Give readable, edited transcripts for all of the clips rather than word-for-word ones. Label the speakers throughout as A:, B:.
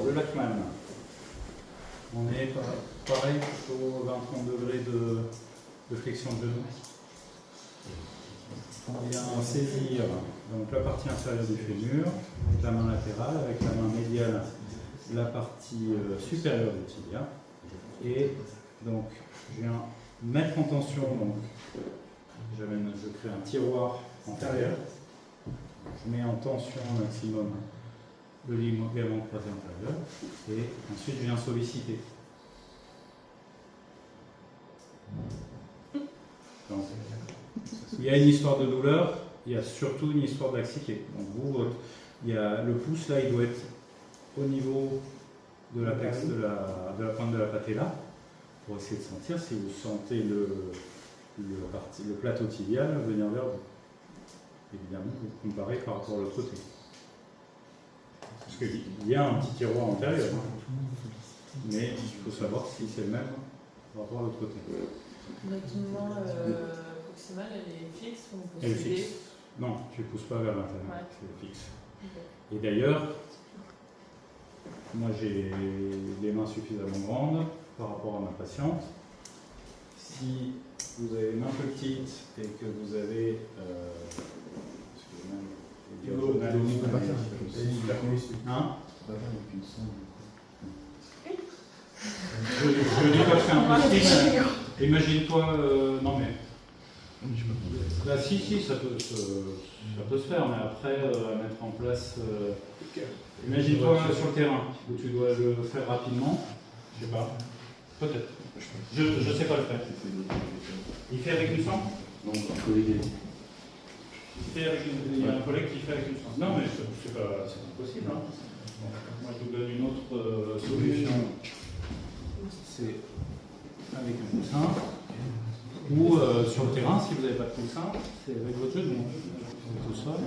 A: le Lachman. On est pareil, plutôt 20-30 degrés de flexion de genou. On vient saisir donc, la partie inférieure du fémur, avec la main latérale, avec la main médiale, la partie supérieure du tibia. Et donc, je viens mettre en tension, donc, je crée un tiroir antérieur. Je mets en tension au maximum le ligament croisé antérieur. Et ensuite, je viens solliciter. Donc, il y a une histoire de douleur, il y a surtout une histoire de laxité. Donc vous, il y a le pouce là, il doit être au niveau de l'apex de la pointe de la patella pour essayer de sentir si vous sentez le plateau tibial venir vers vous. Évidemment, vous comparez par rapport à l'autre côté. Parce qu'il y a un petit tiroir antérieur, mais il faut savoir si c'est le même par rapport à l'autre côté.
B: Notre mouvement proximal, elle est fixe ou on peut
A: Elle est fixe. Non, tu ne pousses pas vers l'intérieur,
B: ouais.
A: C'est fixe.
B: Okay.
A: Et d'ailleurs, moi j'ai les mains suffisamment grandes par rapport à ma patiente. Si vous avez les mains petites et que vous avez... Je dis pas que c'est impossible. Imagine-toi, non mais. Bah, si, ça peut se faire, mais après, à mettre en place. Imagine-toi sur le terrain, où tu dois le faire rapidement. Je sais pas. Peut-être. Je sais pas le faire. Il fait avec une sang?
C: Non, un collègue.
A: Il y a un collègue qui fait avec une sang. Non, mais c'est pas possible. Hein. Bon, moi, je vous donne une autre solution. C'est avec un coussin. Ou sur le terrain, si vous n'avez pas de coussin, c'est avec votre genou. Vous êtes au sol,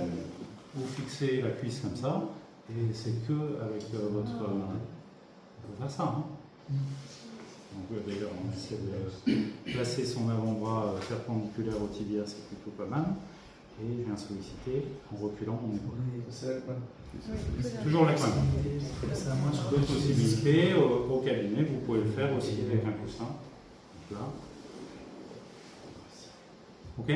A: vous fixez la cuisse comme ça, et c'est que avec votre. On peut faire ça. Hein. Donc, d'ailleurs, on essaie de placer son avant-bras perpendiculaire au tibia, c'est plutôt pas mal. Et je viens solliciter en reculant mon épaule. C'est toujours la coin. D'autres possibilités au cabinet, vous pouvez le faire aussi avec un coussin. Donc là. Ok?